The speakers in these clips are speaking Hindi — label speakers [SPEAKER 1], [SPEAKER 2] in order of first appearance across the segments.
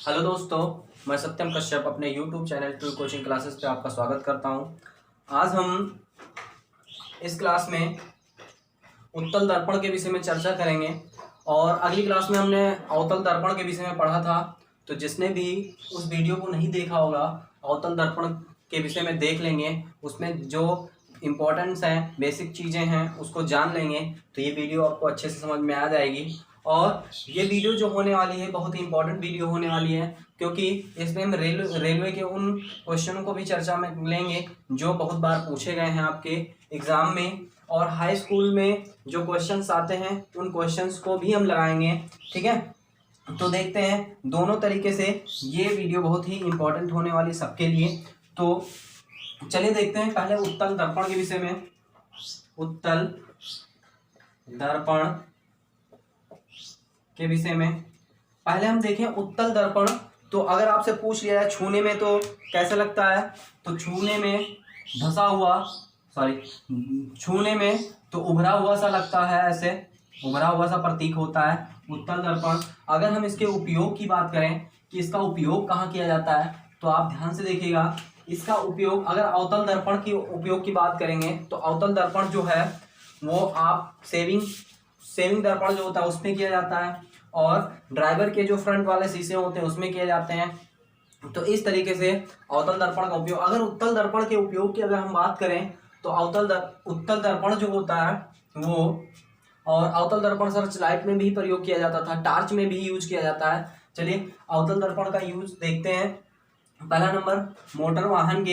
[SPEAKER 1] हेलो दोस्तों, मैं सत्यम कश्यप अपने YouTube channel true coaching classes पे आपका स्वागत करता हूं। आज हम इस क्लास में उत्तल दर्पण के विषय में चर्चा करेंगे और अगली क्लास में हमने अवतल दर्पण के विषय में पढ़ा था। तो जिसने भी उस वीडियो को नहीं देखा होगा, अवतल दर्पण के विषय में देख लेंगे, उसमें जो इम्पोर्टेंट्स हैं, बेसिक चीज़ें हैं, उसको जान लेंगे तो ये वीडियो आपको अच्छे से समझ में आ जाएगी। और ये वीडियो जो होने वाली है बहुत ही इंपॉर्टेंट वीडियो होने वाली है, क्योंकि इसमें हम रेलवे के उन क्वेश्चनों को भी चर्चा में लेंगे जो बहुत बार पूछे गए हैं आपके एग्जाम में, और हाई स्कूल में जो क्वेश्चंस आते हैं उन क्वेश्चंस को भी हम लगाएंगे। ठीक है, तो देखते हैं दोनों तरीके से ये वीडियो बहुत ही इंपॉर्टेंट होने वाली सबके लिए। तो चलिए देखते हैं पहले उत्तल दर्पण के विषय में। उत्तल दर्पण के विषय में पहले हम देखें उत्तल दर्पण। तो अगर आपसे पूछ लिया है छूने में तो कैसा लगता है, तो छूने में धसा हुआ, छूने में तो उभरा हुआ सा लगता है, ऐसे उभरा हुआ सा प्रतीक होता है उत्तल दर्पण। अगर हम इसके उपयोग की बात करें कि इसका उपयोग कहाँ किया जाता है, तो आप ध्यान से देखिएगा। इसका उपयोग अगर अवतल दर्पण की उपयोग की बात करेंगे तो अवतल दर्पण जो है वो आप सेविंग दर्पण जो होता है उसमें किया जाता है, और ड्राइवर के जो फ्रंट वाले शीशे होते हैं उसमें किए जाते हैं। तो इस तरीके से अवतल दर्पण का उपयोग। अगर उत्तल दर्पण के उपयोग की अगर हम बात करें तो उत्तल दर्पण जो होता है वो, और अवतल दर्पण सर्च लाइट में भी प्रयोग किया जाता था, टार्च में भी यूज किया जाता है। चलिए अवतल दर्पण का यूज देखते हैं। पहला नंबर, मोटर वाहन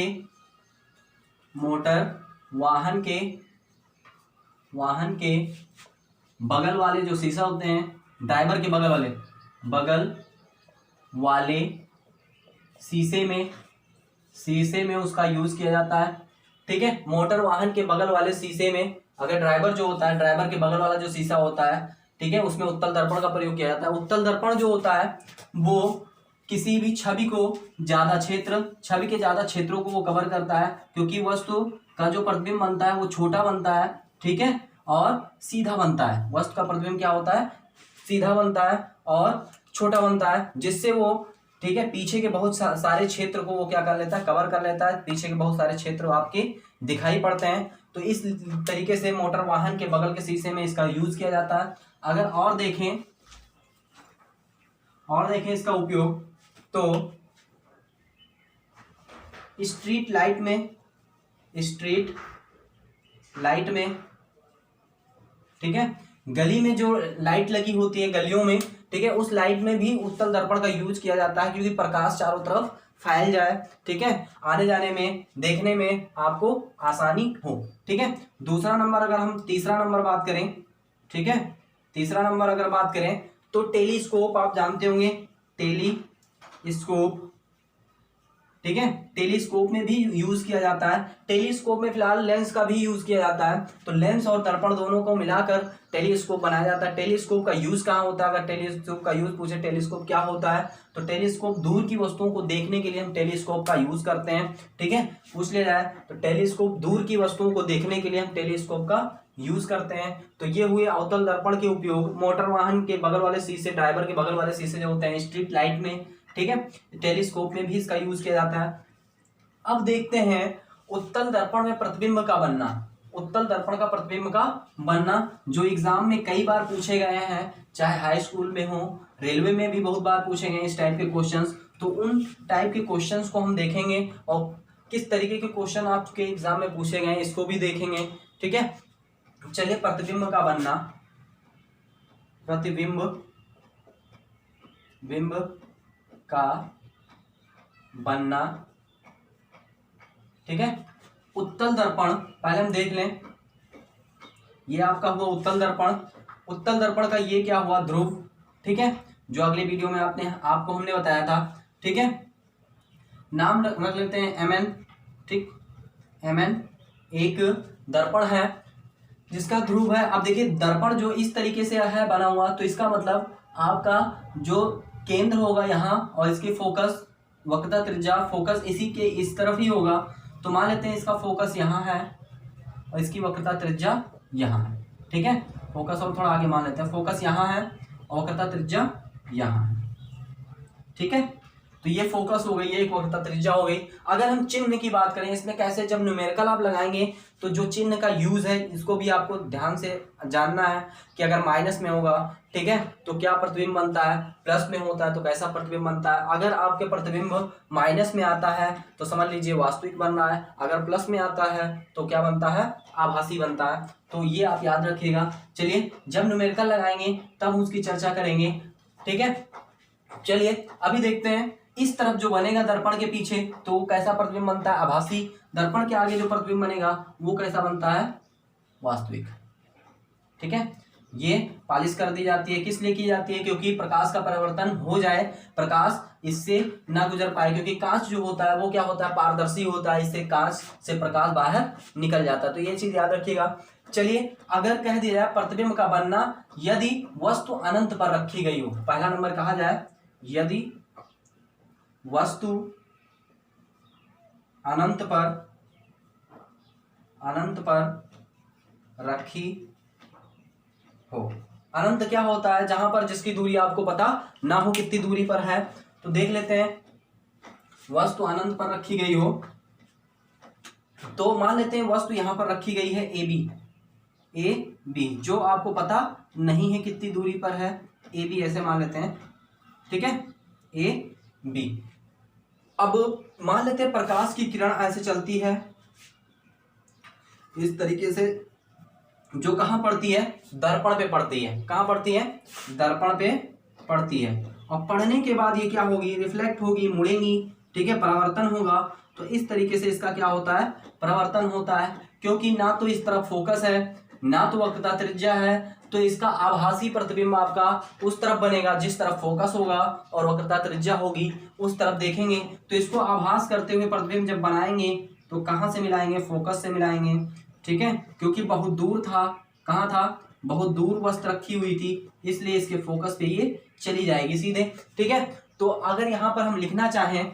[SPEAKER 1] के बगल वाले जो शीशा होते हैं, ड्राइवर के बगल वाले शीशे में उसका यूज किया जाता है। ठीक है, मोटर वाहन के बगल वाले शीशे में अगर ड्राइवर जो होता है, ड्राइवर के बगल वाला जो शीशा होता है, ठीक है, उसमें उत्तल दर्पण का प्रयोग किया जाता है। उत्तल दर्पण जो होता है वो किसी भी छवि के ज्यादा क्षेत्रों को वो कवर करता है, क्योंकि वस्तु का जो प्रतिबिंब बनता है वो छोटा बनता है, ठीक है, और सीधा बनता है। वस्तु का प्रतिबिंब क्या होता है, सीधा बनता है और छोटा बनता है, जिससे वो, ठीक है, पीछे के बहुत सारे क्षेत्र को वो क्या कर लेता है, कवर कर लेता है। पीछे के बहुत सारे क्षेत्र आपके दिखाई पड़ते हैं। तो इस तरीके से मोटर वाहन के बगल के शीशे में इसका यूज किया जाता है। अगर और देखें इसका उपयोग, तो स्ट्रीट लाइट में, ठीक है, गली में जो लाइट लगी होती है गलियों में, ठीक है, उस लाइट में भी उत्तल दर्पण का यूज किया जाता है, क्योंकि प्रकाश चारों तरफ फैल जाए, ठीक है, आने जाने में, देखने में आपको आसानी हो। ठीक है, तीसरा नंबर बात करें, ठीक है, तीसरा नंबर अगर बात करें तो टेलीस्कोप, आप जानते होंगे टेलीस्कोप, ठीक है, टेलीस्कोप में भी यूज किया जाता है। टेलीस्कोप में फिलहाल लेंस का भी यूज किया जाता है, तो लेंस और दर्पण दोनों को मिलाकर टेलीस्कोप बनाया जाता है। टेलीस्कोप का यूज कहाँ होता है, अगर टेलीस्कोप का यूज पूछे टेलीस्कोप क्या होता है, तो टेलीस्कोप दूर की वस्तुओं को देखने के लिए हम टेलीस्कोप का यूज करते हैं। ठीक है, पूछ लिया जाए तो टेलीस्कोप दूर की वस्तुओं को देखने के लिए हम टेलीस्कोप का यूज करते हैं। तो ये हुए अवतल दर्पण के उपयोग। मोटर वाहन के बगल वाले शीशे, ड्राइवर के बगल वाले शीशे जो होते हैं, स्ट्रीट लाइट में, ठीक है, टेलीस्कोप में भी इसका यूज किया जाता है। अब देखते हैं उत्तल दर्पण में प्रतिबिंब का बनना। उत्तल दर्पण का प्रतिबिंब का बनना जो एग्जाम में कई बार पूछे गए हैं, चाहे हाई स्कूल में हो, रेलवे में भी बहुत बार पूछे गए इस टाइप के क्वेश्चंस। तो उन टाइप के क्वेश्चंस को हम देखेंगे और किस तरीके के क्वेश्चन आपके एग्जाम में पूछे गए इसको भी देखेंगे। ठीक है, चलिए प्रतिबिंब का बनना, बिंब का बनना, ठीक है। उत्तल दर्पण पहले हम देख लें, ये आपका हुआ उत्तल दर्पण। उत्तल दर्पण का ये क्या हुआ, ध्रुव, ठीक है, जो अगले वीडियो में आपको हमने बताया था। ठीक है, नाम रख लेते हैं Mn, ठीक, Mn एक दर्पण है जिसका ध्रुव है। अब देखिए दर्पण जो इस तरीके से है बना हुआ, तो इसका मतलब आपका जो केंद्र होगा यहाँ, और इसकी फोकस, वक्रता त्रिज्या, फोकस इसी के इस तरफ ही होगा। तो मान लेते हैं इसका फोकस यहाँ है और इसकी वक्रता त्रिज्या यहाँ है। ठीक है, फोकस और थोड़ा आगे मान लेते हैं, फोकस यहाँ है और वक्रता त्रिज्या यहाँ है। ठीक है, तो ये फोकस हो गई, ये एक वक्रता त्रिज्या हो गई। अगर हम चिन्ह की बात करें इसमें कैसे, जब न्यूमेरिकल आप लगाएंगे तो जो चिन्ह का यूज है इसको भी आपको ध्यान से जानना है कि अगर माइनस में होगा, ठीक है, तो क्या प्रतिबिंब बनता है, प्लस में होता है तो कैसा प्रतिबिंब बनता है। अगर आपके प्रतिबिंब माइनस में आता है तो समझ लीजिए वास्तविक बन रहा है, अगर प्लस में आता है तो क्या बनता है, आभासी बनता है। तो ये आप याद रखिएगा। चलिए जब न्यूमेरिकल लगाएंगे तब उसकी चर्चा करेंगे, ठीक है। चलिए अभी देखते हैं इस तरफ जो बनेगा दर्पण के पीछे तो कैसा प्रतिबिंब बनता है, आभासी। दर्पण के आगे जो प्रतिबिंब बनेगा वो कैसा बनता है, वास्तविक, ठीक है। ये पॉलिश कर दी जाती है, किस लिए की जाती है, क्योंकि प्रकाश का परावर्तन हो जाए, प्रकाश इससे ना गुजर पाए, क्योंकि कांच जो होता है वो क्या होता है, पारदर्शी होता है, इससे कांच से प्रकाश बाहर निकल जाता है। तो ये चीज याद रखिएगा। चलिए अगर कह दिया जाए प्रतिबिंब का बनना यदि वस्तु अनंत पर रखी गई हो, पहला नंबर कहा जाए यदि वस्तु अनंत पर रखी हो। अनंत क्या होता है, जहां पर जिसकी दूरी आपको पता ना हो कितनी दूरी पर है। तो देख लेते हैं, वस्तु अनंत पर रखी गई हो तो मान लेते हैं वस्तु यहां पर रखी गई है ए बी, जो आपको पता नहीं है कितनी दूरी पर है, ए बी ऐसे मान लेते हैं, ठीक है, ए बी। अब मान लेते हैं प्रकाश की किरण ऐसे चलती है इस तरीके से, जो कहां पड़ती है, दर्पण पे पड़ती है। कहां पड़ती है, दर्पण पे पड़ती है। और पड़ने के बाद ये क्या होगी, रिफ्लेक्ट होगी, मुड़ेंगी, ठीक है, परावर्तन होगा। तो इस तरीके से इसका क्या होता है, परावर्तन होता है, क्योंकि ना तो इस तरफ फोकस है ना तो वक्रता त्रिज्या है, तो इसका आभासी प्रतिबिंब आपका उस तरफ बनेगा जिस तरफ फोकस होगा और वक्रता त्रिज्या होगी उस तरफ देखेंगे। तो इसको आभास करते हुए प्रतिबिंब जब बनाएंगे तो कहां से मिलाएंगे, फोकस से मिलाएंगे, ठीक है, क्योंकि बहुत दूर था, कहाँ था, बहुत दूर वस्तु रखी हुई थी, इसलिए इसके फोकस पे ये चली जाएगी सीधे, ठीक है। तो अगर यहाँ पर हम लिखना चाहें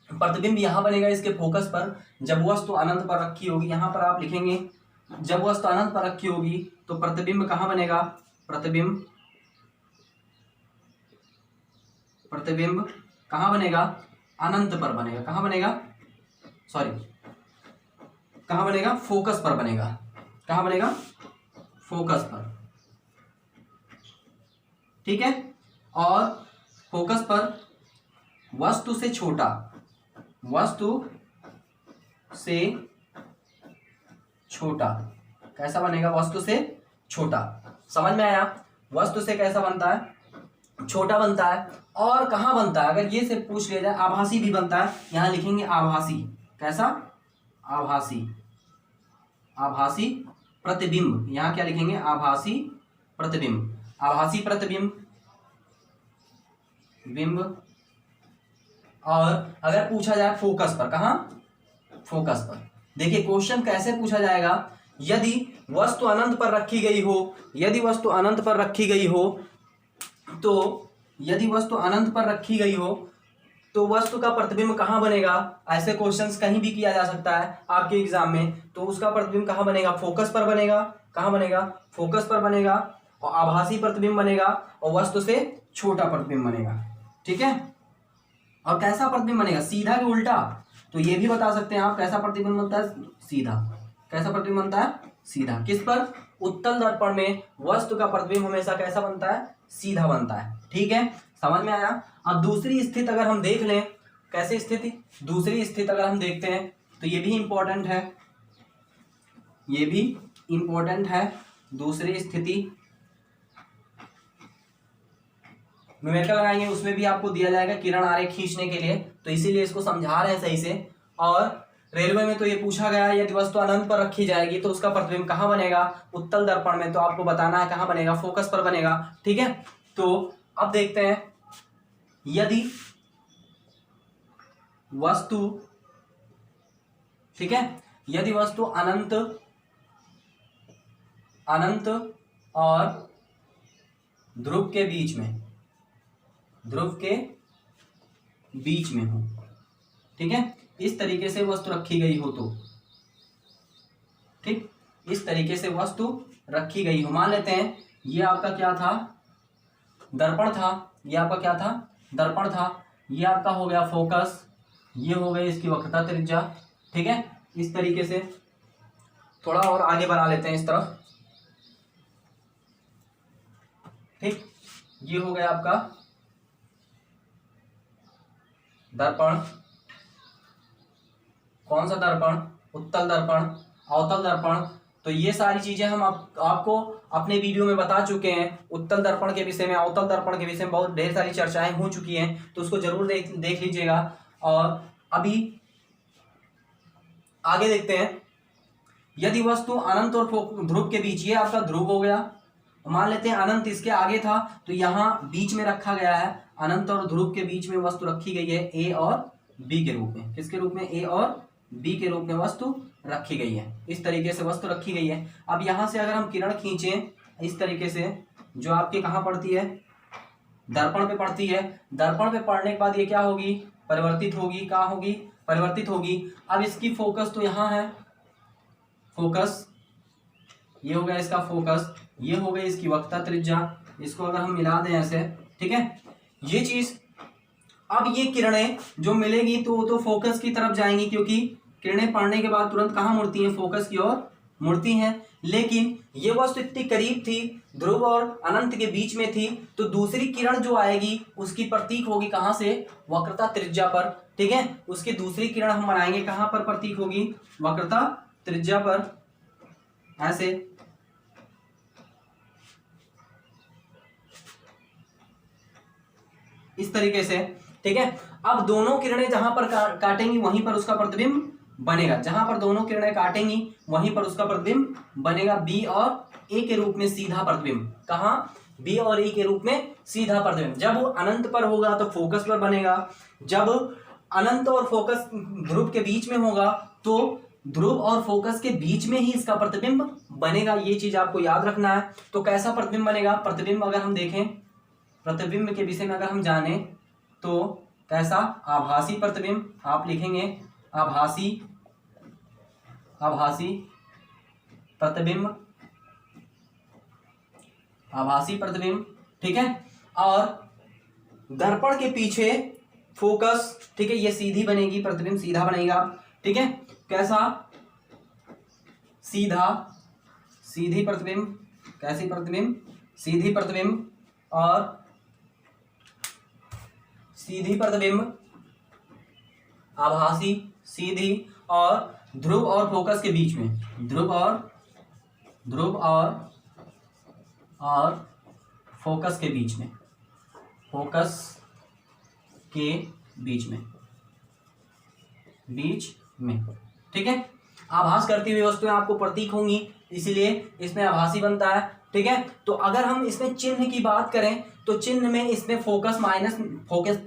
[SPEAKER 1] प्रतिबिंब यहाँ बनेगा इसके फोकस पर जब वस्तु अनंत पर रखी होगी, यहाँ पर आप लिखेंगे जब वस्तु अनंत पर रखी होगी तो प्रतिबिंब कहाँ बनेगा, प्रतिबिंब कहाँ बनेगा, अनंत पर बनेगा। कहाँ बनेगा, सॉरी कहाँ बनेगा, फोकस पर बनेगा। कहाँ बनेगा, फोकस पर, ठीक है। और फोकस पर वस्तु से छोटा, वस्तु से छोटा कैसा बनेगा, वस्तु से छोटा, समझ में आया। वस्तु से कैसा बनता है, छोटा बनता है। और कहाँ बनता है, अगर ये से पूछ लिया जाए, आभासी भी बनता है। यहां लिखेंगे आभासी, कैसा, आभासी, आभासी प्रतिबिंब, यहां क्या लिखेंगे, आभासी प्रतिबिंब, आभासी प्रतिबिंब बिंब। और अगर पूछा जाए फोकस पर, कहां, फोकस पर, देखिए क्वेश्चन कैसे पूछा जाएगा, यदि वस्तु अनंत पर रखी गई हो, यदि वस्तु अनंत पर रखी गई हो तो, यदि वस्तु अनंत पर रखी गई हो तो वस्तु का प्रतिबिंब कहाँ बनेगा। ऐसे क्वेश्चंस कहीं भी किया जा सकता है आपके एग्जाम में, तो उसका प्रतिबिंब कहाँ बनेगा, फोकस पर बनेगा। कहाँ बनेगा, फोकस पर बनेगा, और आभासी प्रतिबिंब बनेगा, और वस्तु से छोटा प्रतिबिंब बनेगा, ठीक है। और कैसा प्रतिबिंब बनेगा, सीधा कि उल्टा, तो ये भी बता सकते हैं आप कैसा प्रतिबिंब बनता है, सीधा। कैसा प्रतिबिंब बनता है, सीधा। किस पर, उत्तल दर्पण में वस्तु का प्रतिबिंब हमेशा कैसा बनता है, सीधा बनता है, ठीक है, समझ में आया। अब दूसरी स्थिति अगर हम देख लें, कैसे स्थिति, दूसरी स्थिति अगर हम देखते हैं तो ये भी इंपॉर्टेंट है, ये भी इंपॉर्टेंट है। दूसरी स्थिति न्यूमेरिकल लगाएंगे उसमें भी आपको दिया जाएगा किरण आरेख खींचने के लिए, तो इसीलिए इसको समझा रहे हैं सही से। और रेलवे में तो ये पूछा गया है यदि वस्तु अनंत पर रखी जाएगी तो उसका प्रतिबिंब कहाँ बनेगा, उत्तल दर्पण में, तो आपको बताना है कहाँ बनेगा, फोकस पर बनेगा, ठीक है। तो अब देखते हैं, यदि वस्तु, ठीक है, यदि वस्तु अनंत और ध्रुव के बीच में, ध्रुव के बीच में हो, ठीक है, इस तरीके से वस्तु रखी गई हो तो, ठीक, इस तरीके से वस्तु रखी गई हो। मान लेते हैं ये आपका क्या था, दर्पण था, ये आपका क्या था, दर्पण था। ये आपका हो गया फोकस, ये हो गई इसकी वक्रता त्रिज्या। ठीक है, इस तरीके से थोड़ा और आगे बढ़ा लेते हैं इस तरफ। ठीक, ये हो गया आपका दर्पण। कौन सा दर्पण? उत्तल दर्पण, अवतल दर्पण। तो ये सारी चीजें हम आपको अपने वीडियो में बता चुके हैं। उत्तल दर्पण के विषय में, अवतल दर्पण के विषय में बहुत ढेर सारी चर्चाएं हो चुकी हैं, तो उसको जरूर देख लीजिएगा। और अभी आगे देखते हैं। यदि वस्तु अनंत और ध्रुव के बीच, ये आपका ध्रुव हो गया, मान लेते हैं अनंत इसके आगे था तो यहाँ बीच में रखा गया है। अनंत और ध्रुव के बीच में वस्तु रखी गई है ए और बी के रूप में। किसके रूप में? ए और बी के रूप में वस्तु रखी गई है। इस तरीके से वस्तु रखी गई है। अब यहाँ से अगर हम किरण खींचें इस तरीके से, जो आपके कहाँ पड़ती है? दर्पण पे पड़ती है। दर्पण पे पड़ने के बाद ये क्या होगी? परिवर्तित होगी। कहाँ होगी? परिवर्तित होगी। अब इसकी फोकस तो यहाँ है, फोकस, ये हो गया इसका फोकस, ये हो गई इसकी वक्रता त्रिज्या। इसको अगर हम मिला दें ऐसे, ठीक है, ये चीज। अब ये किरणें जो मिलेगी तो फोकस की तरफ जाएंगी, क्योंकि किरणें पड़ने के बाद तुरंत कहाँ मुड़ती हैं? फोकस की ओर मुड़ती हैं। लेकिन ये वस्तु इतनी करीब थी, ध्रुव और अनंत के बीच में थी, तो दूसरी किरण जो आएगी उसकी प्रतीक होगी कहाँ से? वक्रता त्रिज्या पर। ठीक है, उसकी दूसरी किरण हम बनाएंगे, कहाँ पर प्रतीक होगी? वक्रता त्रिज्या पर। ऐसे इस तरीके से। ठीक है, अब दोनों किरणें जहां पर काटेंगी वहीं पर उसका प्रतिबिंब बनेगा। जहां पर दोनों किरणें काटेंगी वहीं पर उसका प्रतिबिंब बनेगा, बी और ए के रूप में सीधा प्रतिबिंब। कहां? बी और ए के रूप में सीधा प्रतिबिंब। जब वो अनंत पर होगा तो फोकस पर बनेगा, जब अनंत और फोकस ध्रुव के बीच में होगा तो ध्रुव और फोकस के बीच में ही इसका प्रतिबिंब बनेगा। ये चीज आपको याद रखना है। तो कैसा प्रतिबिंब बनेगा? प्रतिबिंब अगर हम देखें, प्रतिबिंब के विषय में अगर हम जाने तो कैसा? आभासी प्रतिबिंब। आप लिखेंगे आभासी, आभासी प्रतिबिंब, आभासी प्रतिबिंब। ठीक है, और दर्पण के पीछे फोकस, ठीक है, ये सीधी बनेगी, प्रतिबिंब सीधा बनेगा। ठीक है, कैसा? सीधा, सीधी प्रतिबिंब। कैसी प्रतिबिंब? सीधी प्रतिबिंब। और सीधी प्रतिबिंब, आभासी, सीधी, और ध्रुव और फोकस के बीच में, ध्रुव और फोकस के बीच में, फोकस के बीच में, ठीक है। आभास करती हुई वस्तुएं आपको प्रतीक होंगी, इसीलिए इसमें आभासी बनता है। ठीक है, तो अगर हम इसमें चिन्ह की बात करें तो चिन्ह में इसमें फोकस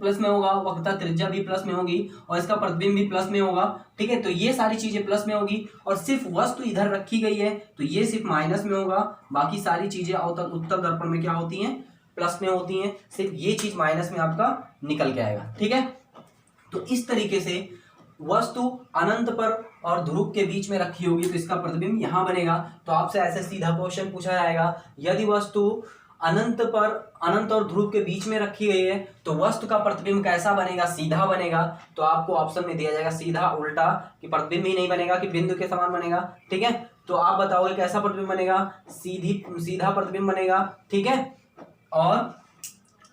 [SPEAKER 1] प्लस में होगा, वक्रता त्रिज्या भी प्लस में होगी, और इसका प्रतिबिंब भी प्लस में होगा। ठीक है, तो ये सारी चीजें प्लस में होगी, और सिर्फ वस्तु इधर रखी गई है तो ये सिर्फ माइनस में होगा। बाकी सारी चीजें उत्तल दर्पण में क्या होती हैं? प्लस में होती हैं। सिर्फ ये चीज माइनस में आपका निकल के आएगा। ठीक है, तो इस तरीके से वस्तु अनंत पर और ध्रुव के बीच में रखी होगी तो इसका प्रतिबिंब यहां बनेगा। तो आपसे ऐसे सीधा क्वेश्चन पूछा जाएगा, यदि वस्तु अनंत और ध्रुव के बीच में रखी गई है तो वस्तु का प्रतिबिंब कैसा बनेगा? सीधा बनेगा। तो आपको ऑप्शन में दिया जाएगा सीधा, उल्टा, कि प्रतिबिंब ही नहीं बनेगा कि बिंदु के समान बनेगा। ठीक है, तो आप बताओगे कैसा प्रतिबिंब बनेगा? सीधा प्रतिबिंब बनेगा। ठीक है, और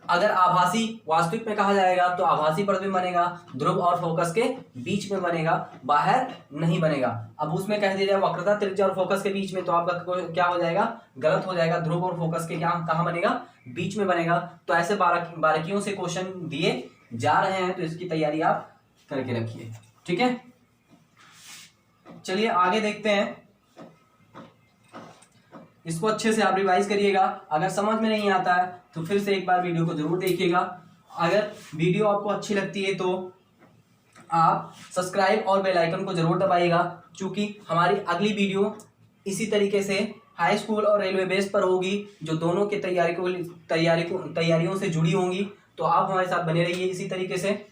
[SPEAKER 1] अगर आभासी वास्तविक में कहा जाएगा तो आभासी प्रतिबिंब बनेगा, ध्रुव और फोकस के बीच में बनेगा, बाहर नहीं बनेगा। अब उसमें कह दिया जाए वक्रता त्रिज्या और फोकस के बीच में, तो आपका क्या हो जाएगा? गलत हो जाएगा। ध्रुव और फोकस के कहाँ बनेगा? बीच में बनेगा। तो ऐसे बारीकियों से क्वेश्चन दिए जा रहे हैं, तो इसकी तैयारी आप करके रखिए। ठीक है, चलिए आगे देखते हैं। इसको अच्छे से आप रिवाइज करिएगा। अगर समझ में नहीं आता है तो फिर से एक बार वीडियो को जरूर देखिएगा। अगर वीडियो आपको अच्छी लगती है तो आप सब्सक्राइब और बेल आइकन को जरूर दबाइएगा, क्योंकि हमारी अगली वीडियो इसी तरीके से हाई स्कूल और रेलवे बेस पर होगी, जो दोनों के तैयारियों से जुड़ी होंगी। तो आप हमारे साथ बने रहिए इसी तरीके से।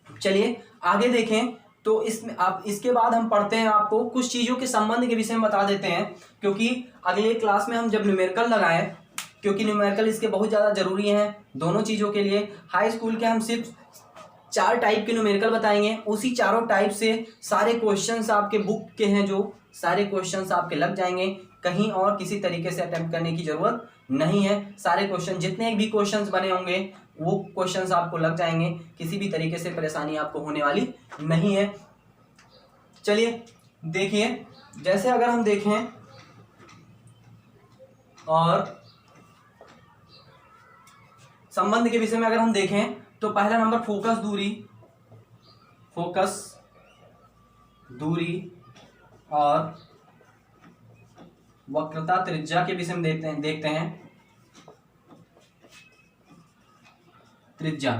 [SPEAKER 1] चलिए आगे देखें। तो इसमें आप इसके बाद हम पढ़ते हैं, आपको कुछ चीज़ों के संबंध के विषय में बता देते हैं, क्योंकि अगले क्लास में हम जब न्यूमेरिकल लगाएं, क्योंकि न्यूमेरिकल इसके बहुत ज़्यादा जरूरी हैं दोनों चीज़ों के लिए। हाई स्कूल के हम सिर्फ 4 टाइप के न्यूमेरिकल बताएंगे, उसी चारों टाइप से सारे क्वेश्चंस आपके बुक के हैं, जो सारे क्वेश्चंस आपके लग जाएंगे, कहीं और किसी तरीके से अटेम्प्ट करने की जरूरत नहीं है। सारे क्वेश्चन जितने भी क्वेश्चंस बने होंगे वो क्वेश्चंस आपको लग जाएंगे, किसी भी तरीके से परेशानी आपको होने वाली नहीं है। चलिए देखिए, जैसे अगर हम देखें और संबंध के विषय में अगर हम देखें तो पहला नंबर फोकस दूरी और वक्रता त्रिज्या के विषय में देखते हैं त्रिज्या।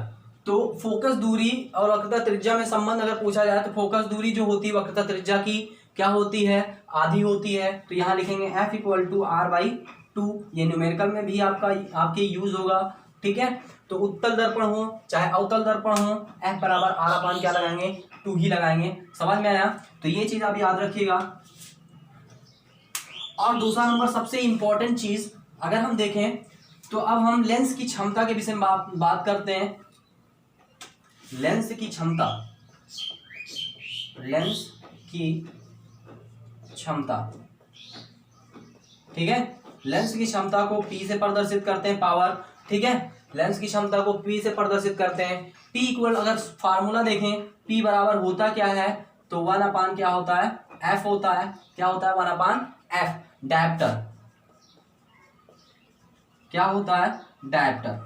[SPEAKER 1] तो फोकस दूरी और वक्रता त्रिज्या में संबंध अगर पूछा जाए तो फोकस दूरी जो होती है वक्रता त्रिज्या की क्या होती है, आधी होती है। तो यहाँ लिखेंगे F = R/2। ये न्यूमेरिकल में भी आपके यूज होगा, ठीक है। तो उत्तल दर्पण हो चाहे अवतल दर्पण हो, F = R/, क्या लगाएंगे, 2 ही लगाएंगे। समझ में आया? तो ये चीज आप याद रखिएगा। और दूसरा नंबर सबसे इंपॉर्टेंट चीज अगर हम देखें तो अब हम लेंस की क्षमता के विषय में बात करते हैं। लेंस की क्षमता, ठीक है। लेंस की क्षमता को P से प्रदर्शित करते हैं, पावर, ठीक है। लेंस की क्षमता को P से प्रदर्शित करते हैं। P इक्वल, अगर फार्मूला देखें P बराबर होता क्या है, तो 1/, क्या होता है, F होता है। क्या होता है, 1/F। डायप्टर क्या होता है, डायप्टर,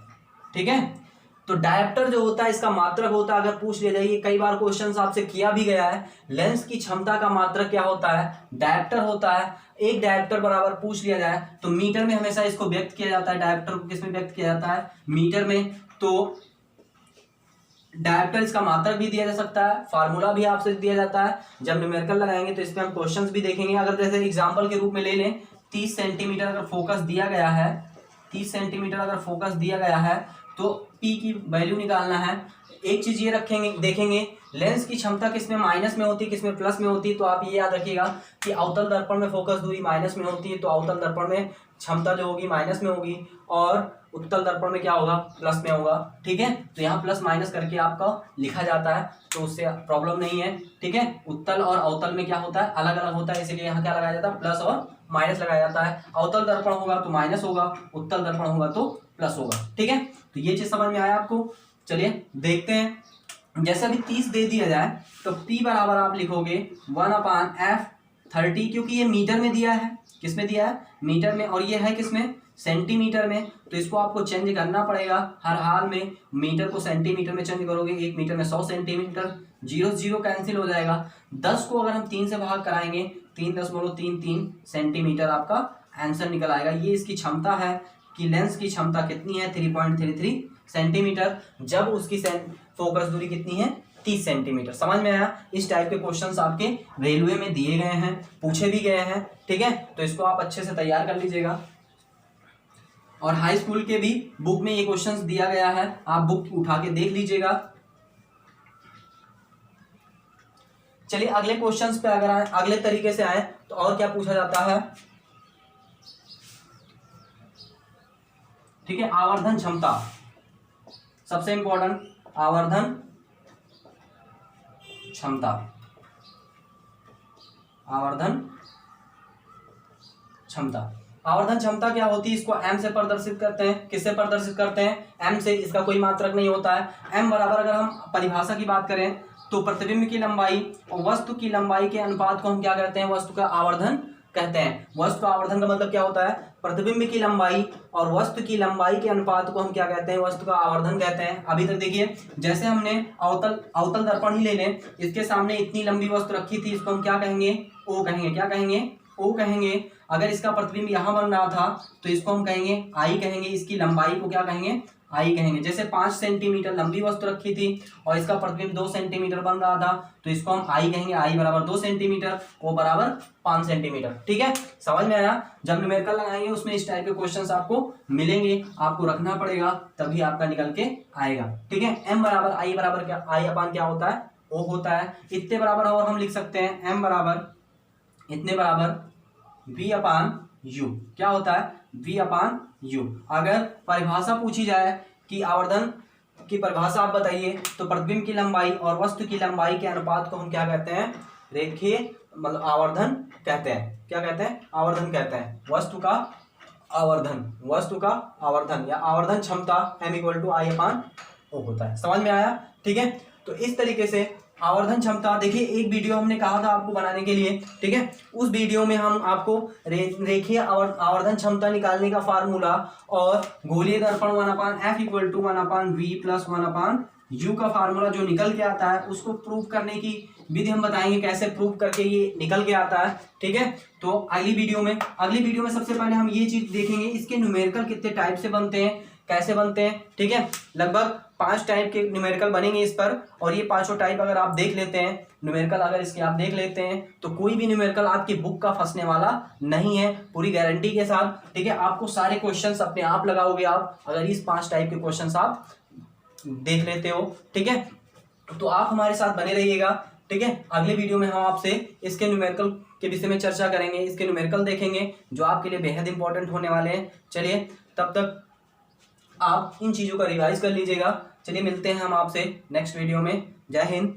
[SPEAKER 1] ठीक है। तो डायप्टर जो होता है इसका मात्रक होता है, अगर पूछ लिया जाए, कई बार क्वेश्चन आपसे किया भी गया है, लेंस की क्षमता का मात्रक क्या होता है, डायप्टर होता है। एक डायप्टर बराबर पूछ लिया जाए तो मीटर में हमेशा इसको व्यक्त किया जाता है। डायप्टर को किसमें व्यक्त किया जाता है, मीटर में। तो डायप्टर इसका मात्रक भी दिया जा सकता है, फार्मूला भी आपसे दिया जाता है। जब न्यूमेरिकल लगाएंगे तो इसमें हम क्वेश्चंस भी देखेंगे। अगर जैसे एग्जांपल के रूप में ले लें, 30 सेंटीमीटर अगर फोकस दिया गया है, 30 सेंटीमीटर अगर फोकस दिया गया है तो P की वैल्यू निकालना है। एक चीज ये रखेंगे, देखेंगे लेंस की क्षमता किसमें माइनस में होती है, किसमें प्लस में होती है। तो आप ये याद रखिएगा कि अवतल दर्पण में फोकस दूरी माइनस में होती है, तो अवतल दर्पण में क्षमता जो होगी माइनस में होगी, और उत्तल दर्पण में क्या होगा, प्लस में होगा, ठीक है। तो यहाँ प्लस माइनस करके आपका लिखा जाता है, तो उससे प्रॉब्लम नहीं है, ठीक है। उत्तल और अवतल में क्या होता है, अलग अलग होता है, इसीलिए यहाँ क्या लगाया जाता है, प्लस और माइनस लगाया जाता है। अवतल दर्पण होगा तो माइनस होगा, उत्तल दर्पण होगा तो प्लस होगा, ठीक है। तो ये चीज समझ में आया आपको। चलिए देखते हैं, जैसे अभी 30 दे दिया जाए तो P बराबर आप लिखोगे 1/F 30, क्योंकि ये मीटर में दिया है, किसमें दिया है, मीटर में, और ये है किसमें, सेंटीमीटर में। तो इसको आपको चेंज करना पड़ेगा हर हाल में, मीटर को सेंटीमीटर में चेंज करोगे, 1 मीटर में 100 सेंटीमीटर, 0 0 कैंसिल हो जाएगा। 10 को अगर हम 3 से भाग कराएंगे, 3×10=3 सेंटीमीटर आपका आंसर निकल आएगा। ये इसकी क्षमता है कि लेंस की क्षमता कितनी है, 3.33 सेंटीमीटर, जब उसकी फोकस दूरी कितनी है, 30 सेंटीमीटर। समझ में आया? इस टाइप के क्वेश्चंस आपके रेलवे में दिए गए हैं, पूछे भी गए हैं, ठीक है। तो इसको आप अच्छे से तैयार कर लीजिएगा। और हाई स्कूल के भी बुक में ये क्वेश्चंस दिया गया है, आप बुक उठा के देख लीजिएगा। चलिए अगले क्वेश्चंस पे अगर आए, अगले तरीके से आए तो और क्या पूछा जाता है, ठीक है। आवर्धन क्षमता सबसे इंपॉर्टेंट, आवर्धन क्षमता, आवर्धन क्षमता। आवर्धन क्षमता क्या होती है, इसको m से प्रदर्शित करते हैं। किससे प्रदर्शित करते हैं, m से। इसका कोई मात्रक नहीं होता है। m बराबर, अगर हम परिभाषा की बात करें तो प्रतिबिंब की लंबाई और वस्तु की लंबाई के अनुपात को हम क्या कहते हैं, वस्तु का आवर्धन कहते हैं। वस्तु का आवर्धन का मतलब क्या होता है, प्रतिबिंब की लंबाई और वस्तु की लंबाई के अनुपात को हम क्या कहते हैं, वस्तु का आवर्धन कहते हैं। अभी तक देखिए, जैसे हमने अवतल दर्पण ही ले लें, इसके सामने इतनी लंबी वस्तु रखी थी, इसको हम क्या कहेंगे, ओ कहेंगे। क्या कहेंगे, ओ कहेंगे। अगर इसका प्रतिबिंब यहाँ बन रहा था तो इसको हम कहेंगे आई कहेंगे, इसकी लंबाई को क्या कहेंगे, आई कहेंगे। जैसे 5 सेंटीमीटर लंबी वस्तु रखी थी और इसका प्रतिबिंब 2 सेंटीमीटर बन रहा था, तो इसको हम आई कहेंगे, आई बराबर 2 सेंटीमीटर, ओ बराबर 5 सेंटीमीटर, ठीक है। समझ में आया? जब न्यूमेरिकल लगाएंगे उसमें इस टाइप के क्वेश्चंस आपको मिलेंगे, आपको रखना पड़ेगा, तभी आपका निकल के आएगा, ठीक है। एम बराबर आई बराबर क्या, आई अपान क्या होता है, ओ होता है। इतने बराबर, और हम लिख सकते हैं एम बराबर इतने बराबर V/U, क्या होता है, V/U। अगर परिभाषा पूछी जाए कि आवर्धन की परिभाषा आप बताइए। तो प्रतिबिंब की लंबाई और वस्तु की लंबाई के अनुपात को हम क्या कहते हैं? रेखीय मतलब आवर्धन कहते हैं। क्या कहते हैं? आवर्धन कहते हैं। वस्तु का आवर्धन या आवर्धन क्षमता m=I/O होता है। समझ में आया? ठीक है। तो इस तरीके से आवर्धन क्षमता, देखिए एक वीडियो हमने कहा था आपको बनाने के लिए, ठीक है। उस वीडियो में हम आपको रेखीय आवर्धन क्षमता निकालने का फार्मूला और गोलीय दर्पण 1/f = 1/v + 1/u का फार्मूला जो निकल के आता है उसको प्रूव करने की विधि हम बताएंगे, कैसे प्रूव करके ये निकल के आता है। ठीक है। तो अगली वीडियो में सबसे पहले हम ये चीज देखेंगे, इसके न्यूमेरिकल कितने टाइप से बनते हैं, कैसे बनते हैं। ठीक है। लगभग 5 टाइप के न्यूमेरिकल बनेंगे इस पर, और ये 5 टाइप अगर आप देख लेते हैं न्यूमेरिकल, अगर इसके आप देख लेते हैं तो कोई भी न्यूमेरिकल आपकी बुक का फंसने वाला नहीं है, पूरी गारंटी के साथ। ठीक है। आपको सारे क्वेश्चंस अपने आप लगाओगे आप, अगर इस 5 टाइप के क्वेश्चंस आप देख लेते हो। ठीक है। तो आप हमारे साथ बने रहिएगा। ठीक है। अगले वीडियो में हम आपसे इसके न्यूमेरिकल के विषय में चर्चा करेंगे, इसके न्यूमेरिकल देखेंगे जो आपके लिए बेहद इंपॉर्टेंट होने वाले हैं। चलिए, तब तक आप इन चीज़ों का रिवाइज कर लीजिएगा। चलिए, मिलते हैं हम आपसे नेक्स्ट वीडियो में। जय हिंद।